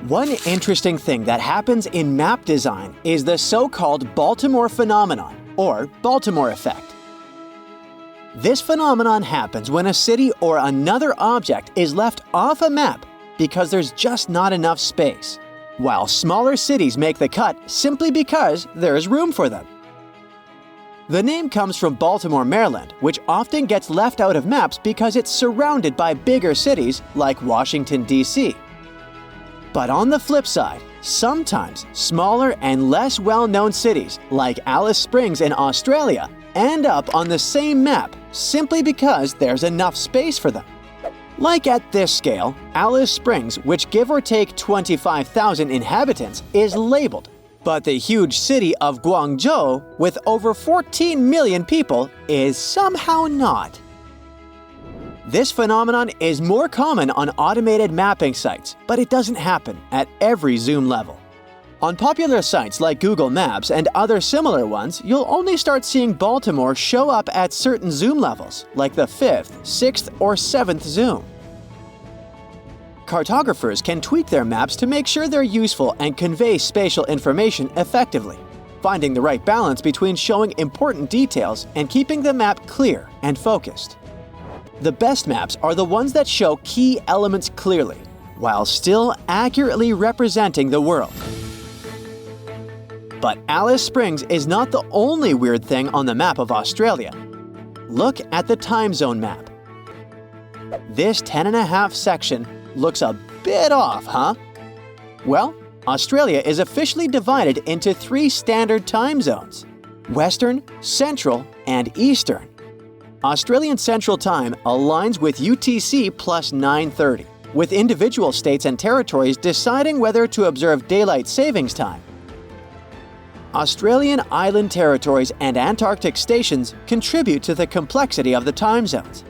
One interesting thing that happens in map design is the so-called Baltimore Phenomenon, or Baltimore effect. This phenomenon happens when a city or another object is left off a map because there's just not enough space, while smaller cities make the cut simply because there's room for them. The name comes from Baltimore, Maryland, which often gets left out of maps because it's surrounded by bigger cities like Washington, D.C. But on the flip side, sometimes smaller and less well-known cities like Alice Springs in Australia end up on the same map simply because there's enough space for them. Like at this scale, Alice Springs, which give or take 25,000 inhabitants, is labeled, but the huge city of Guangzhou, with over 14 million people, is somehow not. This phenomenon is more common on automated mapping sites, but it doesn't happen at every zoom level. On popular sites like Google Maps and other similar ones, you'll only start seeing Baltimore show up at certain zoom levels, like the 5th, 6th, or 7th zoom. Cartographers can tweak their maps to make sure they're useful and convey spatial information effectively, finding the right balance between showing important details and keeping the map clear and focused. The best maps are the ones that show key elements clearly, while still accurately representing the world. But Alice Springs is not the only weird thing on the map of Australia. Look at the time zone map. This 10.5 section looks a bit off, huh? Well, Australia is officially divided into 3 standard time zones: Western, Central, and Eastern. Australian Central Time aligns with UTC plus 9:30, with individual states and territories deciding whether to observe daylight savings time. Australian island territories and Antarctic stations contribute to the complexity of the time zones.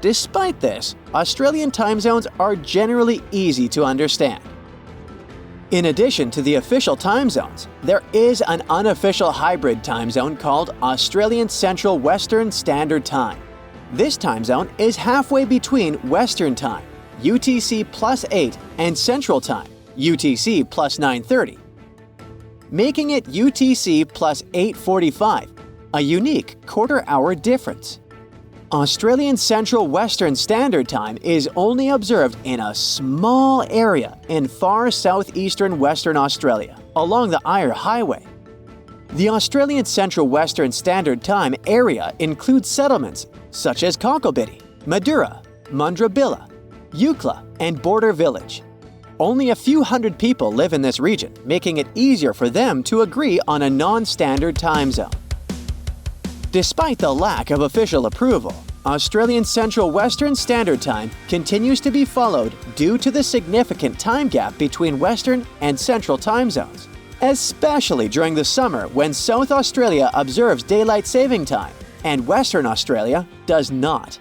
Despite this, Australian time zones are generally easy to understand. In addition to the official time zones, there is an unofficial hybrid time zone called Australian Central Western Standard Time. This time zone is halfway between Western Time, UTC plus 8, and Central Time, UTC plus 9:30, making it UTC plus 8:45, a unique quarter-hour difference. Australian Central Western Standard Time is only observed in a small area in far southeastern Western Australia, along the Eyre Highway. The Australian Central Western Standard Time area includes settlements such as Cocklebitti, Madura, Mundrabilla, Eucla, and Border Village. Only a few hundred people live in this region, making it easier for them to agree on a non-standard time zone. Despite the lack of official approval, Australian Central Western Standard Time continues to be followed due to the significant time gap between Western and Central time zones, especially during the summer when South Australia observes daylight saving time and Western Australia does not.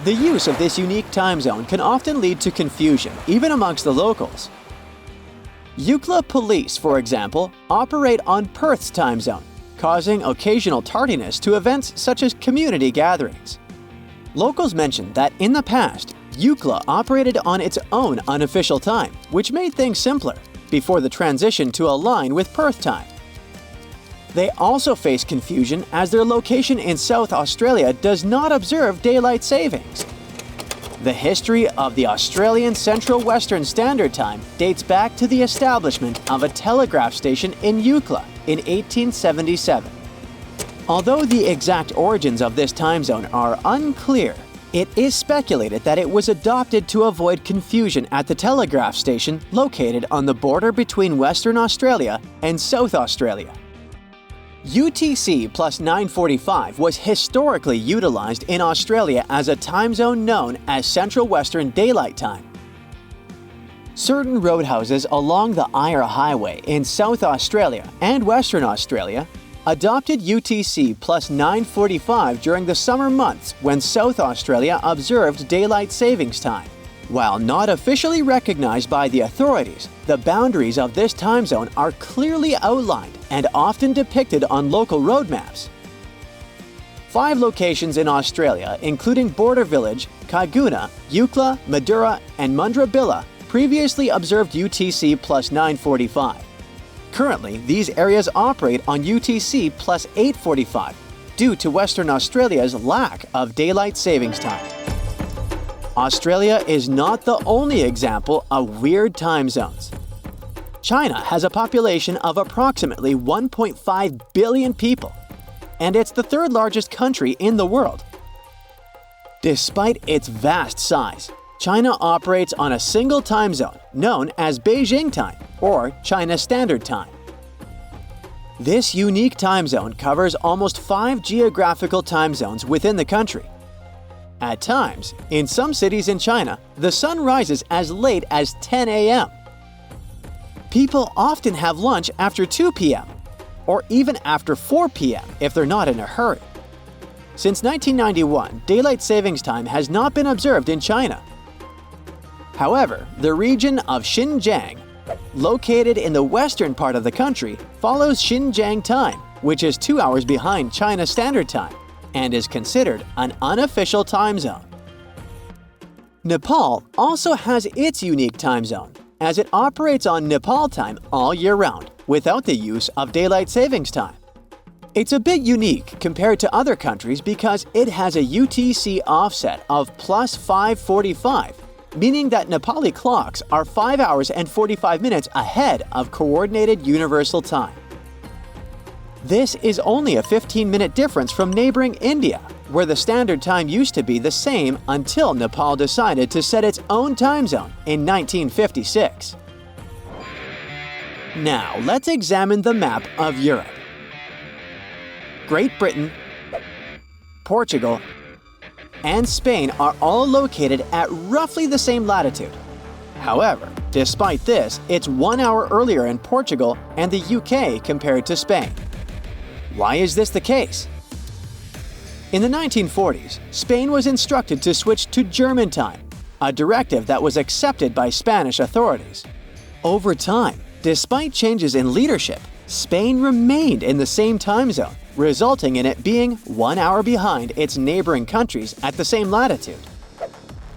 The use of this unique time zone can often lead to confusion, even amongst the locals. Eucla Police, for example, operate on Perth's time zone, causing occasional tardiness to events such as community gatherings. Locals mentioned that in the past, Eucla operated on its own unofficial time, which made things simpler, before the transition to align with Perth time. They also face confusion as their location in South Australia does not observe daylight savings. The history of the Australian Central Western Standard Time dates back to the establishment of a telegraph station in Eucla in 1877. Although the exact origins of this time zone are unclear, it is speculated that it was adopted to avoid confusion at the telegraph station located on the border between Western Australia and South Australia. UTC plus 9:45 was historically utilized in Australia as a time zone known as Central Western Daylight Time. Certain roadhouses along the Eyre Highway in South Australia and Western Australia adopted UTC plus 9:45 during the summer months when South Australia observed daylight savings time. While not officially recognized by the authorities, the boundaries of this time zone are clearly outlined and often depicted on local road maps. 5 locations in Australia, including Border Village, Kaiguna, Eucla, Madura, and Mundrabilla, previously observed UTC plus 9:45. Currently, these areas operate on UTC plus 8:45 due to Western Australia's lack of daylight savings time. Australia is not the only example of weird time zones. China has a population of approximately 1.5 billion people, and it's the third largest country in the world. Despite its vast size, China operates on a single time zone known as Beijing time or China Standard Time. This unique time zone covers almost 5 geographical time zones within the country. At times, in some cities in China, the sun rises as late as 10 a.m. People often have lunch after 2 p.m. or even after 4 p.m. if they're not in a hurry. Since 1991, daylight savings time has not been observed in China. However, the region of Xinjiang, located in the western part of the country, follows Xinjiang time, which is 2 hours behind China Standard Time and is considered an unofficial time zone. Nepal also has its unique time zone, as it operates on Nepal time all year round without the use of daylight savings time. It's a bit unique compared to other countries because it has a UTC offset of plus 5:45, meaning that Nepali clocks are 5 hours and 45 minutes ahead of Coordinated Universal Time. This is only a 15-minute difference from neighboring India, where the standard time used to be the same until Nepal decided to set its own time zone in 1956. Now, let's examine the map of Europe. Great Britain, Portugal, and Spain are all located at roughly the same latitude. However, despite this, it's 1 hour earlier in Portugal and the UK compared to Spain. Why is this the case? In the 1940s, Spain was instructed to switch to German time, a directive that was accepted by Spanish authorities. Over time, despite changes in leadership, Spain remained in the same time zone, resulting in it being 1 hour behind its neighboring countries at the same latitude.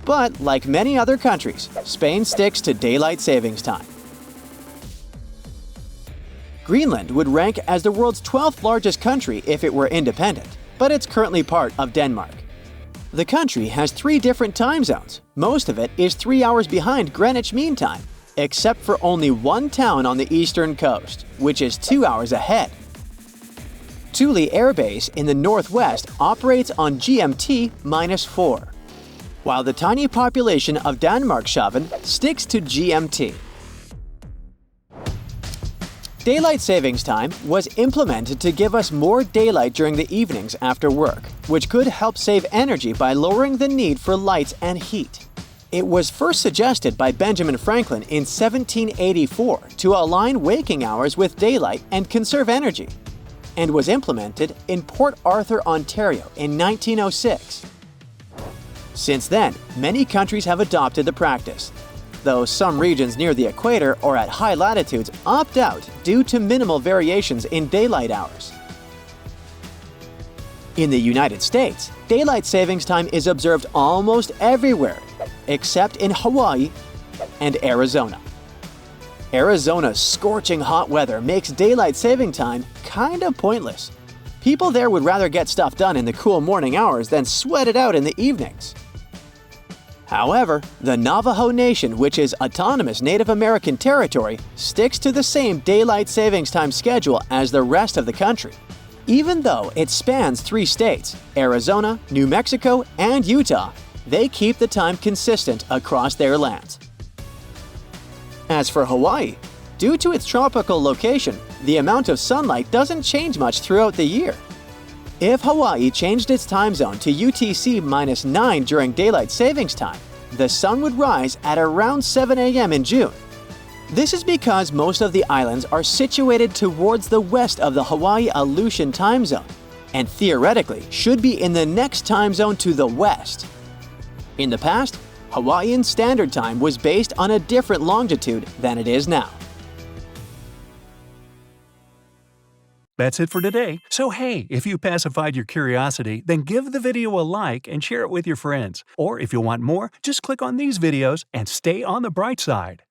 But like many other countries, Spain sticks to daylight savings time. Greenland would rank as the world's 12th largest country if it were independent, but it's currently part of Denmark. The country has 3 different time zones. Most of it is 3 hours behind Greenwich Mean Time, except for only one town on the eastern coast, which is 2 hours ahead. Thule Air Base in the northwest operates on GMT -4, while the tiny population of Danmarkshavn sticks to GMT. Daylight savings time was implemented to give us more daylight during the evenings after work, which could help save energy by lowering the need for lights and heat. It was first suggested by Benjamin Franklin in 1784 to align waking hours with daylight and conserve energy, and was implemented in Port Arthur, Ontario in 1906. Since then, many countries have adopted the practice, though some regions near the equator or at high latitudes opt out due to minimal variations in daylight hours. In the United States, daylight savings time is observed almost everywhere, except in Hawaii and Arizona. Arizona's scorching hot weather makes daylight saving time kind of pointless. People there would rather get stuff done in the cool morning hours than sweat it out in the evenings. However, the Navajo Nation, which is autonomous Native American territory, sticks to the same daylight savings time schedule as the rest of the country. Even though it spans 3 states, Arizona, New Mexico, and Utah, they keep the time consistent across their lands. As for Hawaii, due to its tropical location, the amount of sunlight doesn't change much throughout the year. If Hawaii changed its time zone to UTC -9 during daylight savings time, the sun would rise at around 7 a.m. in June. This is because most of the islands are situated towards the west of the Hawaii-Aleutian time zone, and theoretically should be in the next time zone to the west. In the past, Hawaiian Standard Time was based on a different longitude than it is now. That's it for today. So hey, if you pacified your curiosity, then give the video a like and share it with your friends. Or if you want more, just click on these videos and stay on the bright side.